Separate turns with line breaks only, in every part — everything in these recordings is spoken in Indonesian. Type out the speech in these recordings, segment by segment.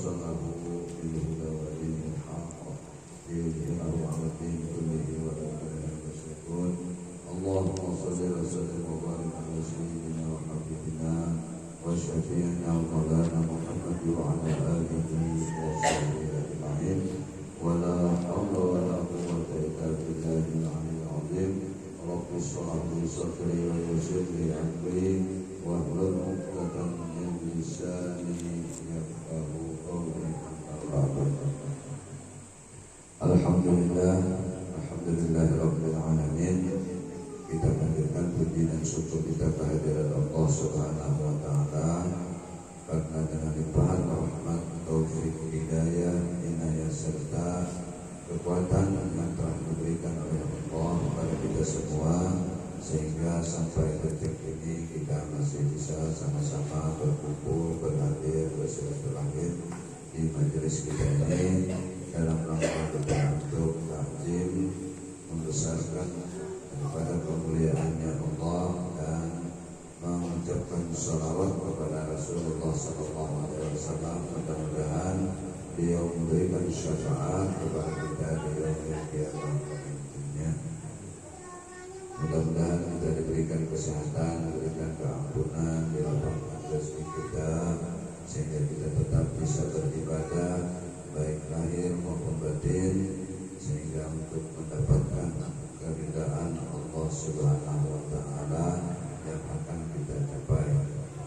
رسله بالهدى ودين الحق ليظهره على الدين كله ولو كره المشركون. اللهم صل وسلم وبارك على سيدنا وحبيبنا وشفيعنا ومولانا محمد وعلى آله وصحبه أجمعين. ولا حول ولا قوة إلا بالله العلي العظيم. رب اشرح لي صدري ويسر لي أمري واحلل عقدة من لساني يفقهوا قولي. Alhamdulillah Rabbil Alamin. Kita panjatkan puji dan syukur kita kehadirat Allah Subhanahu wa Ta'ala, karena dengan limpahan rahmat, taufik, hidayah, inayah serta kekuatan yang telah diberikan oleh Allah kepada kita semua, sehingga sampai detik ini kita masih bisa sama-sama berkumpul, berhadir, bersilaturahim di majelis kita ini dalam rangka kita untuk takzim, membesarkan kepada kemuliaannya Allah dan mengucapkan salawat kepada Rasulullah SAW. Mudah-mudahan beliau memberikan syafaat kepada kita di yaumil qiyamah. Mudah-mudahan kita diberikan kesehatan, diberikan keampunan di lapang rezeki kita, sehingga kita tetap bisa beribadah baik lahir maupun batin, sehingga untuk mendapatkan keridhaan Allah Subhanahu wa Ta'ala yang akan kita capai.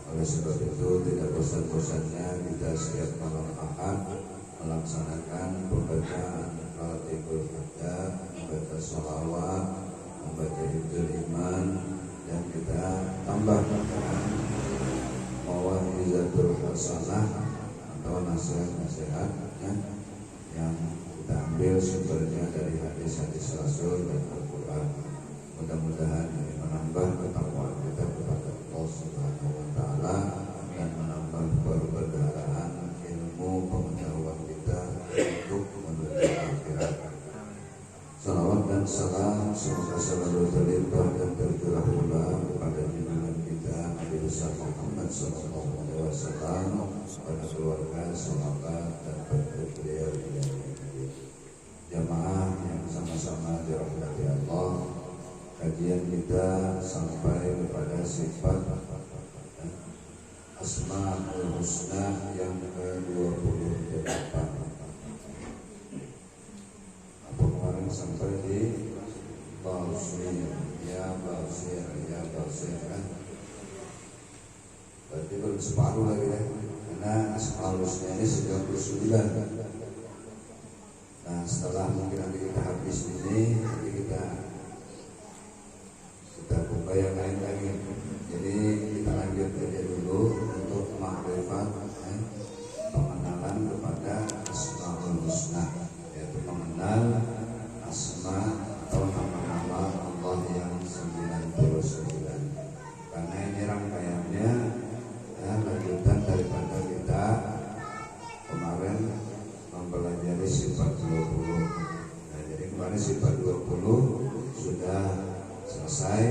Oleh sebab itu tidak bosan-bosannya kita setiap malam Ahad melaksanakan pembacaan Fatihul Hajat, membaca sholawat, membaca hifdzul iman, dan kita tambahkan mawa'izatul hasanah atau nasihat-nasihat yang kita ambil sumbernya dari hadis-hadis Rasul dan Al-Quran. Mudah-mudahan ini menambah ketakwaan kita kepada Allah Subhanahu wa Ta'ala dan menambah perbedaan ilmu pengetahuan kita untuk menuju akhirat. Salawat dan salam semoga selalu terlimpah dan tercurah pula kepada junjungan kita Nabi besar Muhammad SAW, pada keluarga, sahabat dan pengikut beliau hingga akhir. Jamaah yang sama-sama dirahmati Allah, kajian kita sampai kepada sifat Asmaul Husna yang ke-28. Kemarin sampai di Basir, ya Basir kan. Berarti belum separuh lagi ya, karena Asmaul Husna ini 99. Nah setelah mungkin nanti kita habis ini, nanti kita buka yang lain lagi. Jadi kita lanjut aja dulu untuk makrifat, pengenalan kepada Asmaul Husna, yaitu mengenal asma atau nama-nama Allah yang 99. Karena ini rangkaiannya lanjutan daripada kita kemarin mempelajari sifat 20. Nah, jadi kemarin sifat 20 sudah selesai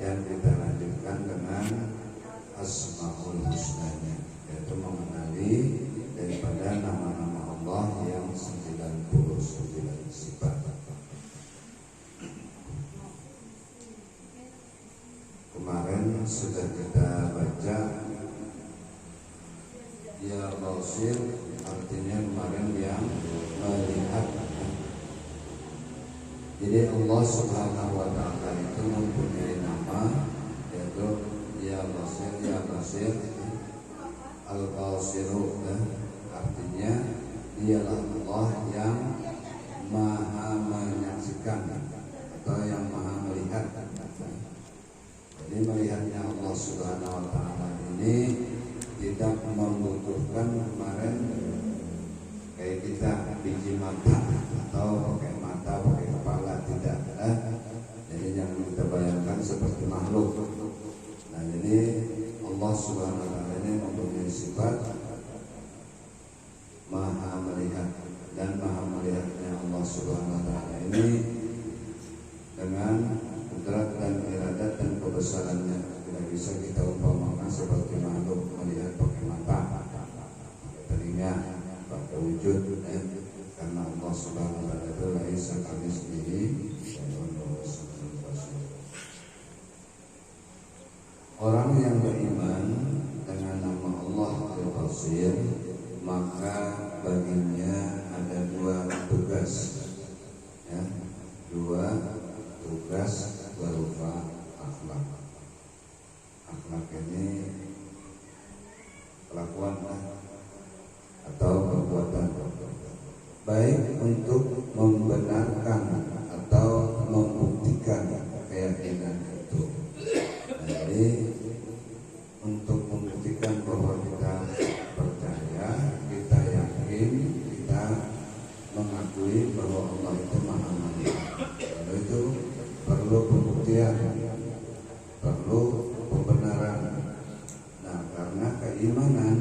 dan kita lanjutkan dengan Asmaul Husnanya, yaitu mengenali daripada nama-nama Allah yang 99 sifat. Kemarin sudah kita baca ya Basir, artinya kemarin yang melihat. Jadi Allah Subhanahu wa Ta'ala itu mempunyai nama, yaitu ya Basir Al-Basiru, artinya dialah Allah yang maha menyaksikan atau yang maha melihat. Jadi melihatnya Allah Subhanahu wa Ta'ala ini tidak membutuhkan kemarin kayak kita biji mata atau pakai mata, pakai kepala, tidak. Jadi jangan kita bayangkan seperti makhluk. Nah jadi Allah Subhanahu wa Ta'ala ini mempunyai sifat maha melihat, dan maha melihatnya Allah Subhanahu wa Ta'ala ini dengan kudrat dan iradat dan kebesarannya tidak bisa kita umpamakan seperti makhluk melihat pakai mata, pakai telinga. wujud karena Allah Subhanahu wa taala itu laisa kamitslihi syai'un wa huwas samiul basir. Orang yang beriman dengan nama Allah Al-Basir, maka baginya ada dua tugas, ya, dua tugas berupa akhlak. Akhlak ini kelakuan atau perbuatan, baik untuk membenarkan atau membuktikan keyakinan itu. Jadi untuk membuktikan bahwa kita percaya, kita yakin, kita mengakui bahwa Allah itu Maha Melihat. Lalu itu perlu pembuktian, perlu pembenaran. Nah, karena keimanan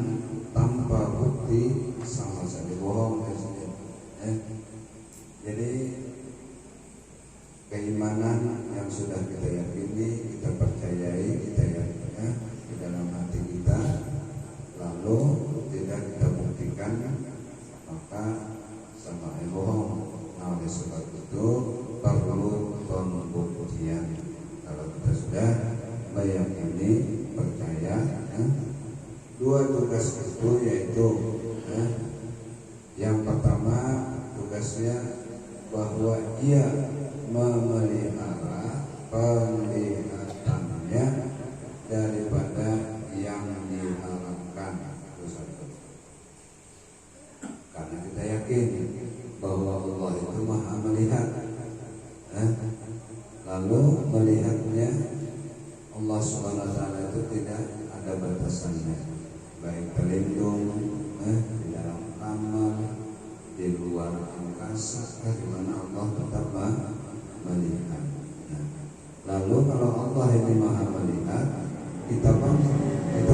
tanpa bukti sama saja bohong. Jadi keimanan yang sudah kita yakini, kita percayai, kita yakini di dalam hati kita, lalu tidak kita buktikan, maka sama saja bohong. Nah, oleh sebab itu perlu pembuktian. Kalau kita sudah meyakini, percaya, dua tugas itu yaitu yang pertama tugasnya bahwa ia memelihara penglihatannya daripada yang diharapkan. Itu satu. Karena kita yakin bahwa Allah itu Maha Melihat, lalu melihatnya Allah Subhanahu wa taala itu tidak ada batasannya, baik terlindung di dalam kamar, di luar angkasa, di mana Allah tetap melihat. Lalu kalau Allah ini Maha Melihat, kita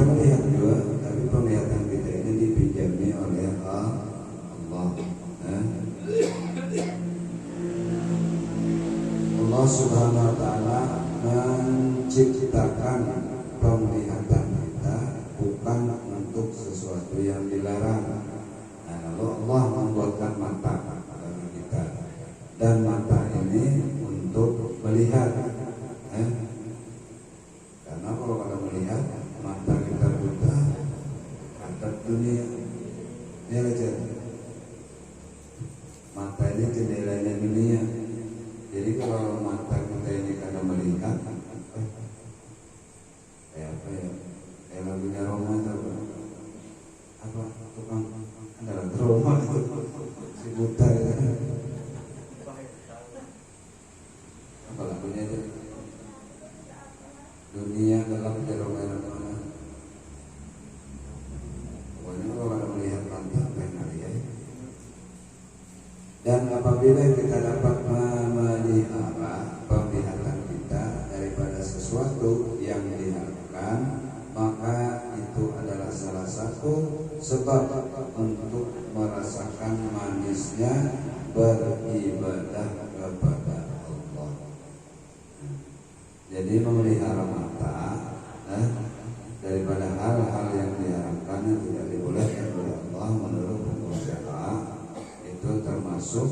melihat juga, tapi penglihatan kita ini dipinjami oleh Allah. Allah Subhanahu wa taala menciptakan penglihatan kita bukan untuk sesuatu yang dilarang. Nah, lalu Allah membuatkan mata bagi kita, dan mata ini untuk melihat. Karena kalau kita melihat, mata kita buta terhadap dunia. Ini aja. Mata ini jendelanya dunia. Jadi kalau mata kita ini kadang melihat, kayak apa ya? Kayak lagunya Roma itu apa? Tukang andalan Roma itu si buta itu. Apa lagunya itu? Dunia gelap di Roma mana? Pokoknya kalau ada melihat mata, pengen lihat. Dan apabila kita dapat memelihara penglihatan kita daripada sesuatu yang diharapkan, maka itu adalah salah satu sebab untuk merasakan manisnya beribadah kepada Allah. Jadi memelihara mata daripada hal-hal yang diharapkan yang tidak dibolehkan oleh Allah menurut hukum syariat, itu termasuk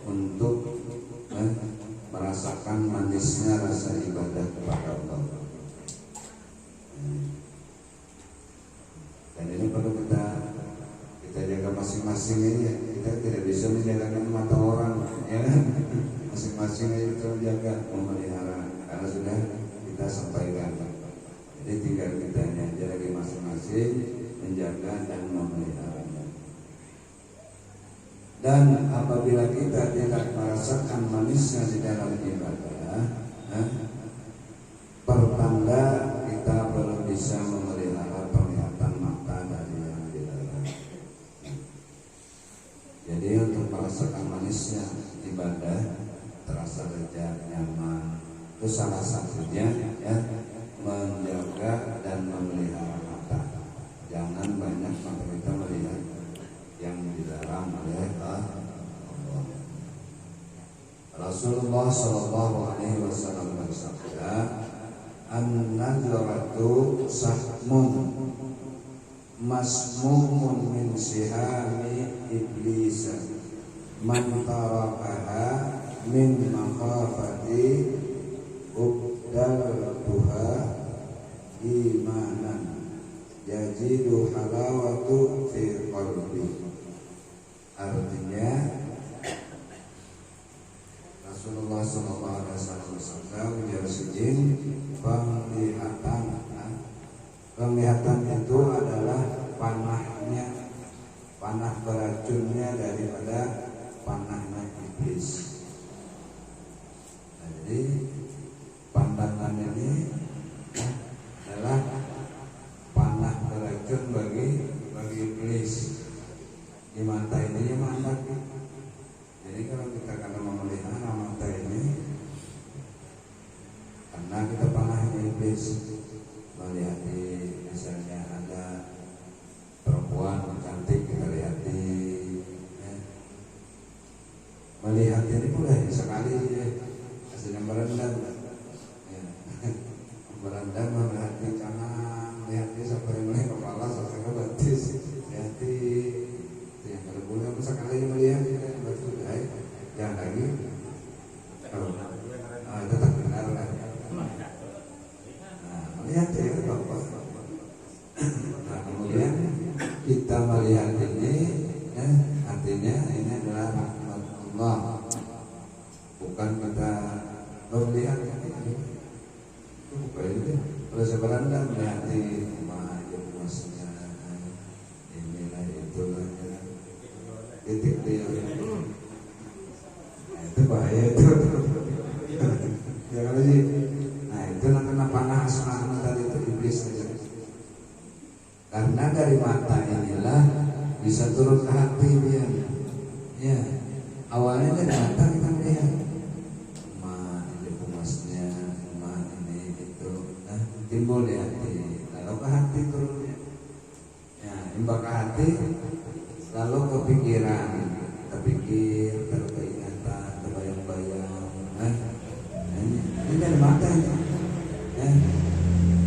untuk merasakan manisnya rasa ibadah kepada Allah. Dan ini perlu kita jaga masing-masing ini. Kita tidak bisa menjagakan mata orang, ya kan? Masing-masing itu jaga, memelihara. Karena sudah kita sampaikan. Jadi tinggal kita aja lagi masing-masing menjaga dan memeliharanya. Dan apabila kita tidak merasakan manisnya di dalam ibadah, pertanda kita belum bisa memelihara penglihatan mata dari yang dilarang. Jadi untuk merasakan manisnya ibadah, terasa lega, nyaman, itu salah satunya ya, menjaga dan memelihara mata. Jangan banyak mata kita melihat yang dilarang oleh Allah. Rasulullah Shallallahu Alaihi Wasallam bersabda, an-nazaratu sahmun masmumun min sihami iblis man tarakaha min makhafati ubdal buha imanan yajidu halawatu fi qalbi. Artinya Rasulullah SAW menjelaskan penglihatan itu adalah panah beracunnya daripada panahnya iblis. Nah, jadi pandangan ini adalah panah beracun bagi iblis. Di mata ini mata. Jadi kalau kita kata memelihara mata ini, karena kita panahnya iblis, melihat di misalnya ada perempuan cantik kita lihat melihat ini boleh sekali hasilnya merendam merendam melihat di kanan, melihat di sampai melihat kepala sampai ke batis, lihat di yang kalau boleh sekali melihat betul jangan lagi kalau tetap benar kan. Melihat ya Bapak. Nah kemudian kita melihat ini artinya ini adalah rahmat Allah, bukan kita melihat itu bukan itu. Kalau sebenarnya melihat di rumah aja masnya inilah itulah titik dia itu bahaya itu ya kalau sih. Nah itu karena panah asma'an tadi itu iblis aja. Karena dari mata inilah bisa turun ke hati dia. Ya, awalnya dari mata kita melihat ini pumasnya, ini itu, nah timbul di hati, lalu ke hati turunnya. Ya, imbak ke hati, lalu ke pikiran, terpikir, terkeingatan, terbayang-bayang. Ini dari mata ini.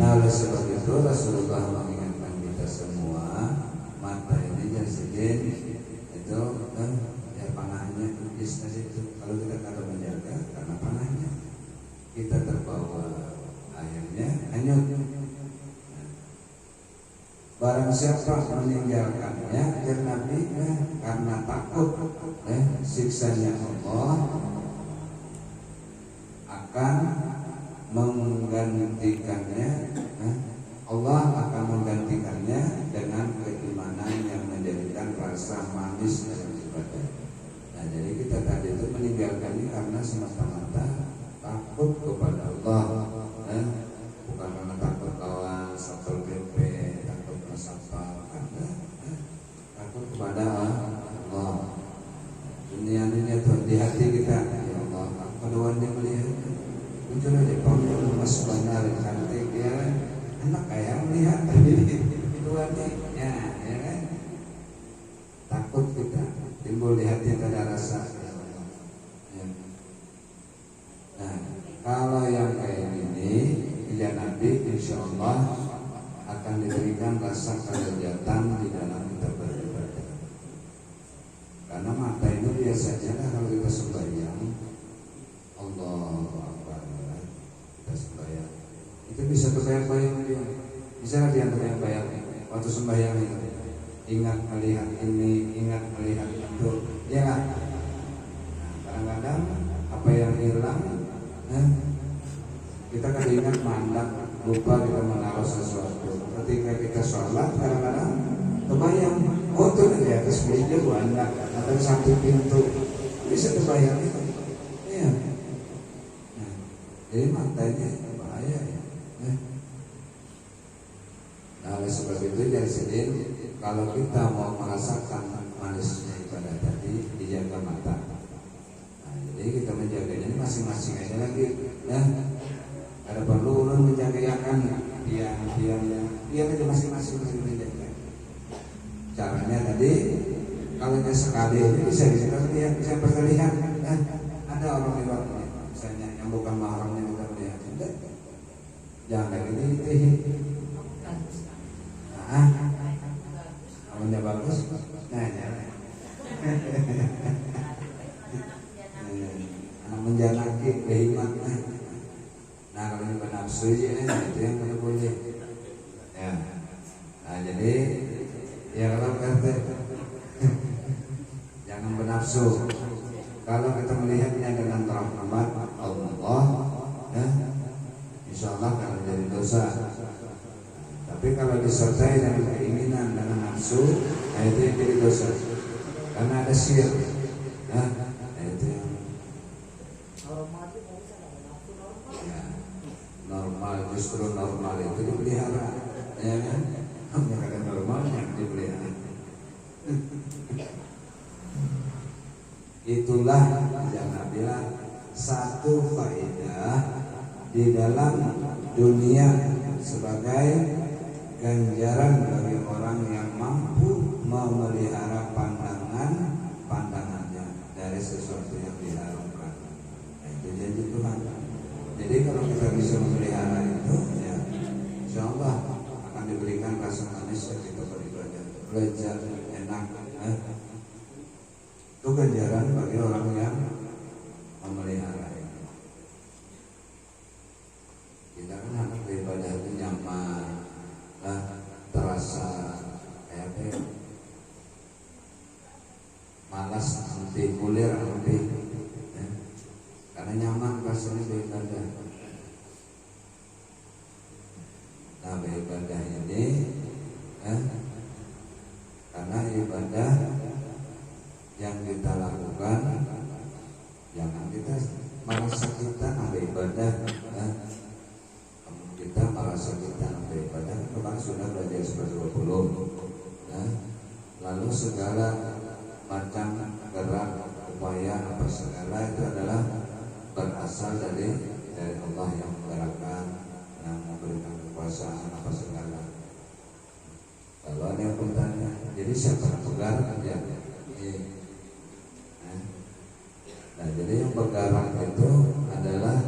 Nah oleh sebab itu Rasulullah mengingatkan kita semua, mata ini jadi itu ya panahnya iblis itu. Kalau kita kata menjaga karena panahnya kita terbawa akhirnya hanyut. Barang siapa meninggalkannya kata Nabi karena takut siksanya Allah akan menggantikannya, Allah akan menggantikannya dengan keimanan yang menjadikan rasa manis dalam ibadah. Nah jadi kita tadi itu meninggalkannya karena semata-mata takut kepada Allah, bukan karena takut lawan satpol pp, takut satpol, takut kepada Allah. Dunia ini di hati kita, ya Allah, keduanya melihat. Muncul aja bangun mas benar cantik ya anak kayak melihat itu aja ya kan takut kita timbul di hati ada rasa ya. Nah kalau yang kayak gini ya Nabi insya Allah akan diberikan rasa kelezatan di dalam kita beribadah. Karena mata itu biasanya kalau kita sembahyang Allah sembahyang itu bisa terbayang-bayang dia, bisa dia terbayang-bayang waktu sembahyang itu ingat melihat ini, ingat melihat itu, ya kan? Nah, kadang-kadang apa yang hilang, kita ingat mandang, lupa kita menaruh sesuatu. Ketika kita sholat kadang-kadang terbayang, oh tuh di atas meja mandang atau di samping pintu, bisa terbayang itu, ya. Jadi matanya bahaya ya. Nah oleh sebab itu dari sini kalau kita mau merasakan manisnya ibadah tadi dijaga mata. Nah jadi kita menjaganya masing-masing aja lagi. Ada perlu ulun menjagakan diam aja masing-masing menjaga. Caranya tadi kalau kita sekali ini bisa lihat, bisa perlihat. Ada orang lewat misalnya yang bukan mahramnya kita melihat, jangan lagi ini. Tapi kalau disertai dengan keinginan, dengan nafsu, nah itu yang jadi dosa. Karena ada syiar. Nah itu yang ya, normal, justru normal itu dipelihara, ya kan? Yang ada normalnya dipelihara. Itulah yang bilang satu faedah di dalam dunia sebagai ganjaran bagi orang yang mampu memelihara pandangannya dari sesuatu yang diharamkan. Nah, itu janji Tuhan. Jadi kalau kita bisa memelihara itu, ya insya Allah akan diberikan rasa manis ketika beribadah, belajar enak. Itu ganjaran bagi orang yang memelihara itu. Kita kan anak beribadah itu nyaman, terasa kayak apa? Malas nanti kulir nanti, ya. Karena nyaman rasanya beribadah. Nah beribadah ini, karena ibadah yang kita lakukan, jangan kita merasa kita ambil ibadah, kita merasa kita ambil ibadah, kan sudah belajar 120, lalu segala macam gerak upaya apa segala itu adalah berasal dari Allah yang menggerakkan, yang memberikan kekuasaan apa segala. Kalau ada yang bertanya, jadi siapa yang bergerak ya? Nah, jadi yang bergerak itu adalah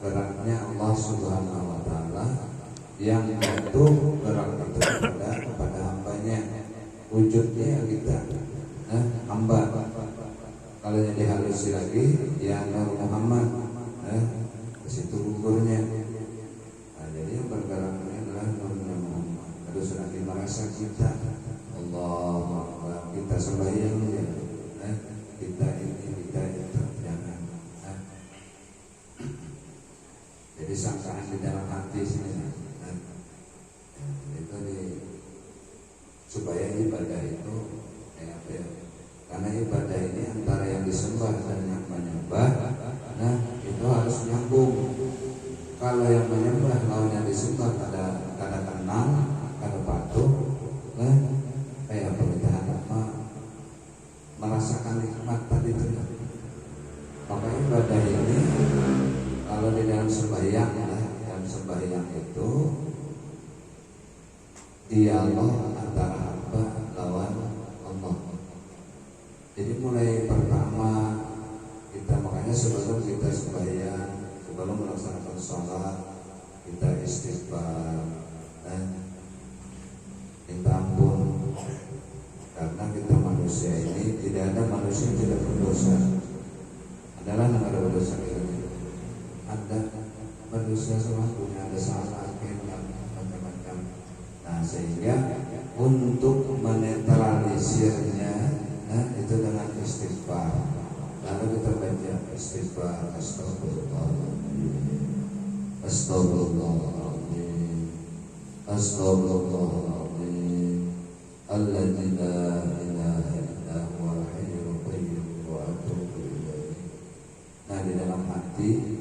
geraknya Allah Subhanahu wa Ta'ala yang bentuk gerak itu kepada hambanya. Wujudnya kita, hamba. Kalau yang dihalusi lagi, ya Nur Muhammad, di situ gugurnya. Nah, jadi yang bergerak ini adalah Nur Muhammad. Terus nanti merasa kita, Allah, kita sembahyang ya, kita ini, kita itu, jangan. Jadi sangkaan di dalam hati sini, itu supaya ibadah itu apa ya? Karena ibadah ini antara yang disembah dan yang menyembah, nah itu harus nyambung. Kalau yang menyembah lawan yang disembah kada tenang, kada patuh, kayak pernikahan apa merasakan nikmat tadi itu. Maka ibadah ini kalau di dalam sembahyang, dalam sembahyang itu dialog antara hamba lawan Allah. Jadi mulai pertama kita, makanya sebelum kita sembahyang, sebelum melaksanakan sholat, kita istighfar, minta ampun. Karena kita manusia ini tidak ada manusia yang tidak berdosa. Adalah yang ada berdosa ini. Ada manusia selalunya ada salah, yang macam-macam. Nah sehingga untuk menetralisirnya, itu dengan istighfar. Lalu kita baca istighfar, astagfirullahaladzim, astagfirullahaladzim, astagfirullahaladzim, alladzi la ilaha illa huwal hayyul qayyum wa atubu ilaih. Nah di dalam hati,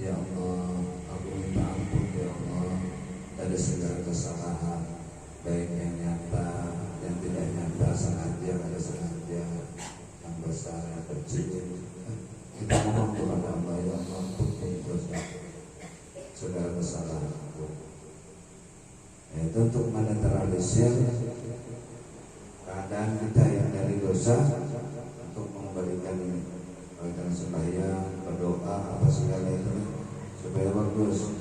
ya Allah, aku minta ampun ya Allah dari segala kesalahan, baik yang nyata, yang tidak nyata, sengaja, ada sengaja, yang besar, yang kecil. Kita mohon kepada Allah, ya Allah, ampuni dosa segala kesalahanku. Itu untuk menetralisir keadaan kita yang dari dosa, untuk mengembalikan dengan sembahyang, berdoa, apa segala itu supaya bagus.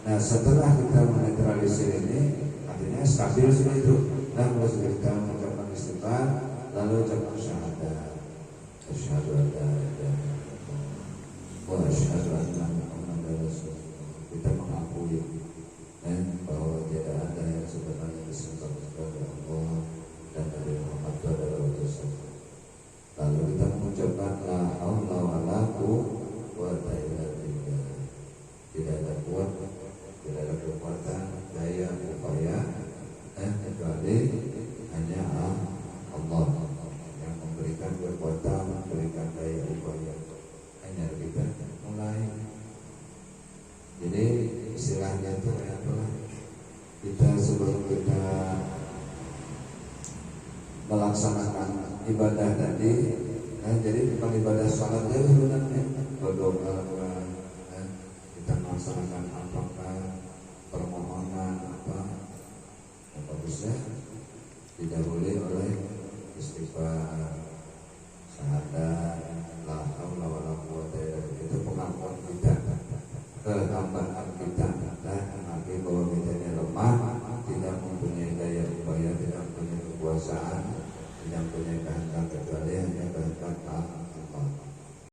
Nah setelah kita menetralisir ini, artinya stabil sudah itu. Nah kalau sudah kita mengucapkan istighfar, lalu ucapkan syahadat, asyhadu an la ilaha illallah wa asyhadu anna Muhammadar Rasulullah. Kita mengakui bahwa tidak ada yang sebenarnya disembah kecuali Allah dan Nabi Muhammad itu adalah utusan. Lalu kita mengucapkan la haula wala quwwata illa billah. Tidak ada kuat, tidak ada kekuatan, daya melaksanakan ibadah tadi. Jadi bukan ibadah sholat ya sebenarnya, berdoa kita melaksanakan apakah permohonan apa yang bagusnya didahului oleh istighfar, syahadat, la haula wala quwwata illa billah. Itu pengakuan kita kehambaan kita, mengakui bahwa kita ini lemah, tidak mempunyai daya upaya, tidak mempunyai kekuasaan, tidak mempunyai kehendak kecuali hanya kehendak Allah.